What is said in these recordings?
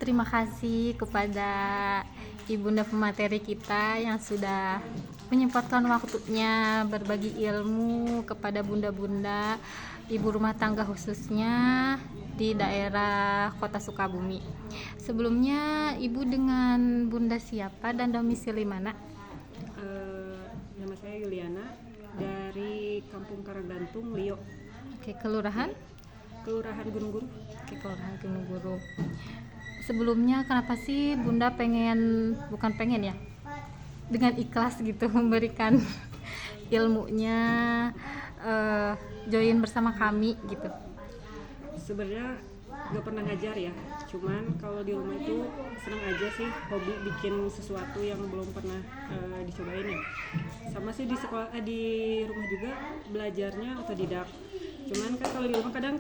terima kasih kepada ibunda pemateri kita yang sudah menyempatkan waktunya berbagi ilmu kepada bunda-bunda ibu rumah tangga khususnya di daerah Kota Sukabumi. Sebelumnya ibu dengan bunda siapa dan domisili mana? Nama saya Yuliana dari Kampung Karanggantung, Lio. Oke, kelurahan Gunung Guru. Oke, kelurahan Gunung Guru. Sebelumnya kenapa sih bunda bukan pengen ya, dengan ikhlas gitu memberikan ilmunya, join bersama kami gitu? Sebenarnya gak pernah ngajar ya, cuman kalau di rumah itu senang aja sih, hobi bikin sesuatu yang belum pernah dicobain ya. Sama sih di sekolah, di rumah juga belajarnya otodidak. Cuman kan kalau di rumah kadang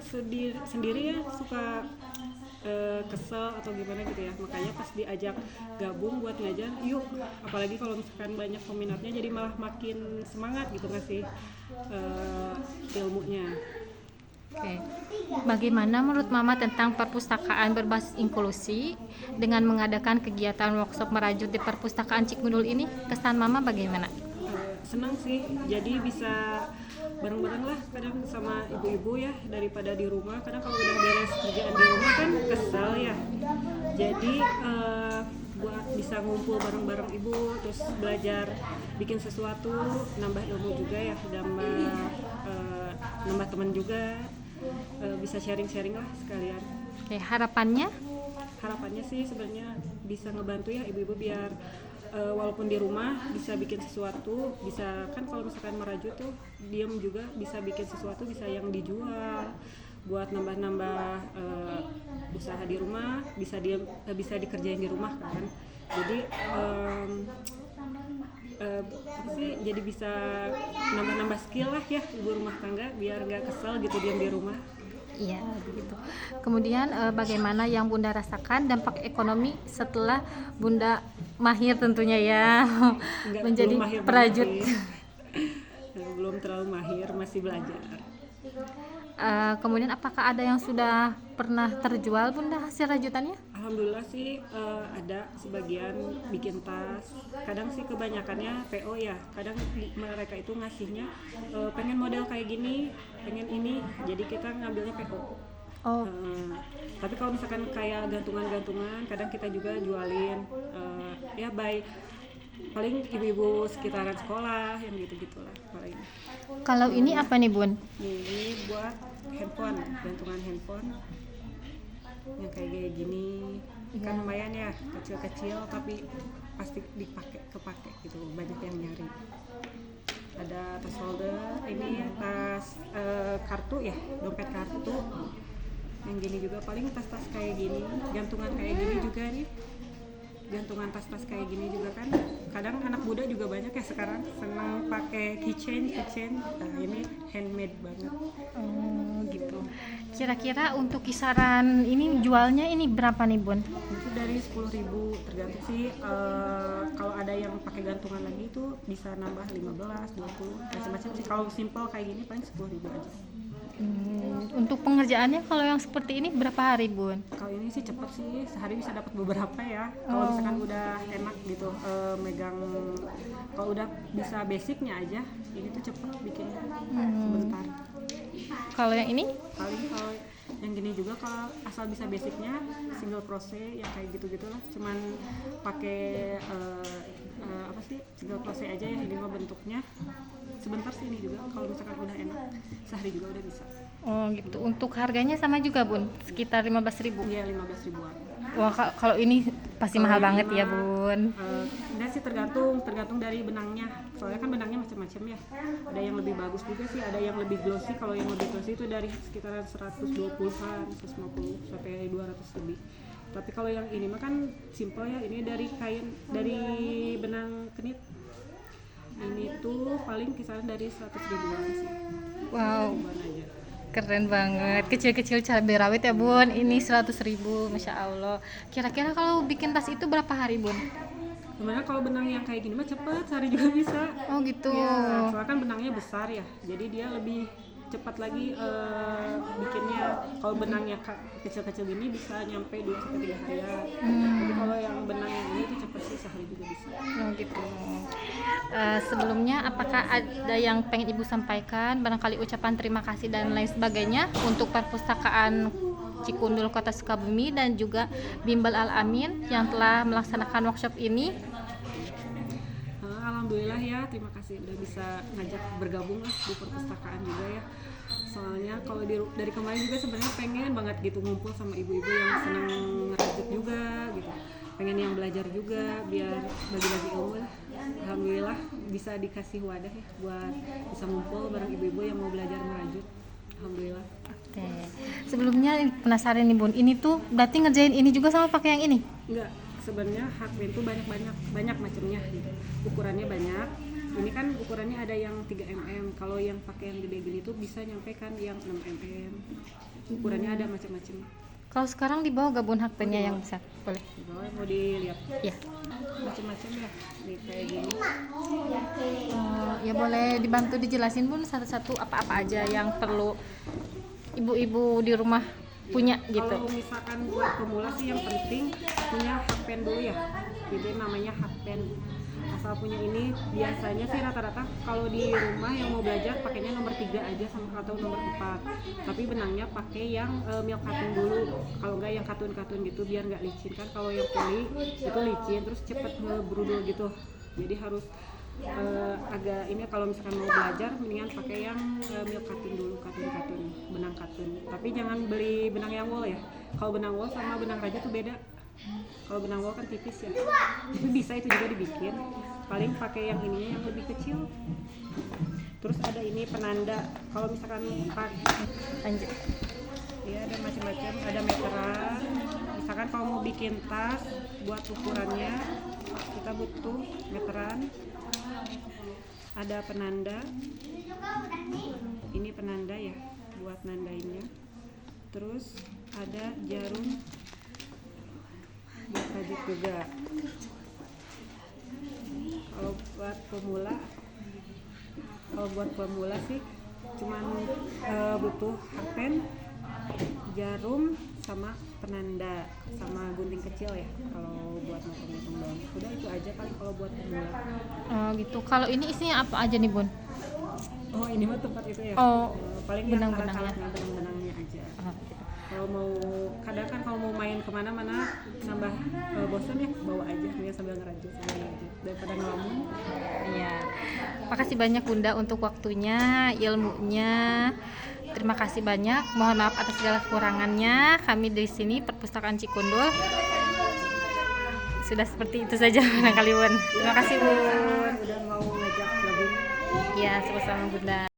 sendiri ya suka kesel atau gimana gitu ya, makanya pas diajak gabung buat ngajar, yuk, apalagi kalau misalkan banyak peminatnya jadi malah makin semangat gitu ngasih ilmunya. Oke. Bagaimana menurut Mama tentang perpustakaan berbasis inklusi dengan mengadakan kegiatan workshop merajut di perpustakaan Cikgundul ini? Kesan Mama bagaimana? Senang sih, jadi bisa bareng-bareng lah kadang sama ibu-ibu ya, daripada di rumah. Kadang kalau udah beres kerjaan di rumah kan kesel ya, jadi buat bisa ngumpul bareng-bareng ibu, terus belajar bikin sesuatu, nambah ilmu juga ya, nambah teman juga, bisa sharing-sharing lah sekalian. Oke, harapannya Sih sebenarnya bisa ngebantu ya ibu-ibu biar walaupun di rumah bisa bikin sesuatu, bisa kan kalau misalkan merajut tuh diem juga bisa bikin sesuatu, bisa yang dijual buat nambah-nambah usaha di rumah, bisa dikerjain di rumah kan. Jadi jadi bisa nambah-nambah skill lah ya ibu rumah tangga biar nggak kesel gitu diem di rumah. Iya, begitu. Kemudian bagaimana yang Bunda rasakan dampak ekonomi setelah Bunda mahir tentunya ya menjadi mahir perajut? Belum terlalu mahir, masih belajar. Kemudian apakah ada yang sudah pernah terjual Bunda hasil rajutannya? Alhamdulillah sih ada sebagian bikin tas. Kadang sih kebanyakannya PO ya. Kadang mereka itu ngasihnya pengen model kayak gini, pengen ini. Jadi kita ngambilnya PO. Oh. Tapi kalau misalkan kayak gantungan-gantungan, kadang kita juga jualin. Ya paling ibu-ibu sekitaran sekolah yang gitu-gitulah paling. Kalau ini apa nih Bun? Ini buat handphone, gantungan handphone yang kayak gini kan lumayan ya, kecil-kecil tapi pasti kepake gitu, banyak yang nyari. Ada tas holder, ini tas kartu ya, dompet kartu yang gini juga, paling tas-tas kayak gini, gantungan kayak gini juga nih, gantungan tas-tas kayak gini juga kan kadang anak muda juga banyak ya sekarang senang pakai keychain. Nah ini handmade banget. Gitu. Kira-kira untuk kisaran ini jualnya ini berapa nih Bun? Itu dari 10.000 tergantung sih, kalau ada yang pakai gantungan lagi itu bisa nambah 15, 20 macam-macam sih. Kalau simple kayak gini paling 10.000 aja. Untuk pengerjaannya kalau yang seperti ini berapa hari Bun? Kalau ini sih cepet sih, sehari bisa dapat beberapa ya. Kalau misalkan udah enak gitu megang, kalau udah bisa basicnya aja, ini tuh cepet bikin sebentar. Kalau yang ini? Paling kalau yang gini juga kalau asal bisa basicnya single crochet yang kayak gitu-gitulah, cuman pakai single crochet aja ya, ini mah bentuknya sebentar sih. Ini juga kalau misalkan udah enak sehari juga udah bisa. Oh gitu. Untuk harganya sama juga Bun, sekitar 15.000? Iya, 15.000-an. Wah, kalau ini pasti mahal banget ya Bun. Enggak sih, tergantung dari benangnya. Soalnya kan benangnya macam-macam ya. Ada yang lebih bagus juga sih, ada yang lebih glossy. Kalau yang lebih glossy itu dari sekitaran 120-an, 150 sampai 200 lebih. Tapi kalau yang ini mah kan simple ya, ini dari benang kenit. Ini tuh paling kisaran dari 100.000-an sih. Wow. Keren banget, kecil-kecil cabai rawit ya Bun. Ini 100.000, Masya Allah. Kira-kira kalau bikin tas itu berapa hari Bun? Sebenarnya kalau benang yang kayak gini mah cepet, sehari juga bisa. Oh gitu. Ya, soalnya kan benangnya besar ya, jadi dia lebih cepat lagi bikinnya. Kalau benangnya kecil-kecil gini bisa nyampe 2-3 hari. Tapi kalau yang benang yang ini tuh cepet sih, sehari juga bisa. Oh gitu. Sebelumnya apakah ada yang pengen Ibu sampaikan, barangkali ucapan terima kasih dan lain sebagainya untuk Perpustakaan Cikundul Kota Sukabumi dan juga Bimbel Al-Amin yang telah melaksanakan workshop ini? Alhamdulillah ya, terima kasih udah bisa ngajak bergabung lah di perpustakaan juga ya. Soalnya kalau dari kemarin juga sebenarnya pengen banget gitu ngumpul sama ibu-ibu yang senang ngerajut juga gitu, pengen yang belajar juga biar bagi-bagi ilmu lah. Alhamdulillah bisa dikasih wadah ya buat bisa ngumpul bareng ibu-ibu yang mau belajar merajut. Alhamdulillah. Oke. Sebelumnya penasaran nih Bun, ini tuh berarti ngerjain ini juga sama pakai yang ini? Enggak, sebenarnya hardband tuh banyak macamnya gitu. Ukurannya banyak. Ini kan ukurannya ada yang 3 mm. Kalau yang pakai yang gede gini tuh bisa nyampe kan yang 6 mm. Ukurannya ada macam-macam. Kalau sekarang di bawah gabung hakpennya yang besar, boleh? Di bawah mau dilihat. Ya. Macam-macam ya. Nih kayak gini. Ya boleh dibantu dijelasin Bun satu-satu apa-apa aja yang perlu ibu-ibu di rumah punya gitu. Kalau misalkan buat pemula sih yang penting punya hakpen dulu ya. Jadi namanya hakpen. Asal punya ini biasanya sih rata-rata kalau di rumah yang mau belajar pakainya nomor 3 aja sama atau nomor 4. Tapi benangnya pakai yang milk cotton dulu. Kalau enggak yang katun-katun gitu biar nggak licin kan. Kalau yang poli itu licin terus cepet berudul gitu. Jadi harus agak ini kalau misalkan mau belajar mendingan pakai yang milk cotton dulu, katun benang katun. Tapi jangan beli benang yang wool ya. Kalau benang wool sama benang rajut tuh beda. Kalau benang wool kan tipis ya. Tapi bisa itu juga dibikin. Paling pakai yang ininya yang lebih kecil. Terus ada ini penanda. Kalau misalkan Lanjut. ya ada macam-macam, ada meteran. Misalkan kalau mau bikin tas buat ukurannya kita butuh meteran. Ada penanda, ini penanda ya buat nandainnya. Terus ada jarum buat rajut juga. Kalau buat pemula sih cuman butuh hakpen, jarum sama penanda sama gunting kecil ya kalau buat motong-motong daun. Udah itu aja paling kalau buat pemula. Oh gitu. Kalau ini isinya apa aja nih Bun? Oh ini mah tempat itu ya. Oh, Paling benang-benangnya. yang benang-benangnya aja. Oh, gitu. Kalau mau kadang kan kalau mau main kemana-mana nambah bosan ya bawa aja nih sambil ngerajut daripada ngelamun. Iya. Makasih banyak Bunda untuk waktunya, ilmunya. Terima kasih banyak. Mohon maaf atas segala kekurangannya. Kami dari sini Perpustakaan Cikundul. Sudah seperti itu saja barangkali Bun. Terima kasih Bun. Udah mau ngajak gabung. Ya, sama-sama Bunda.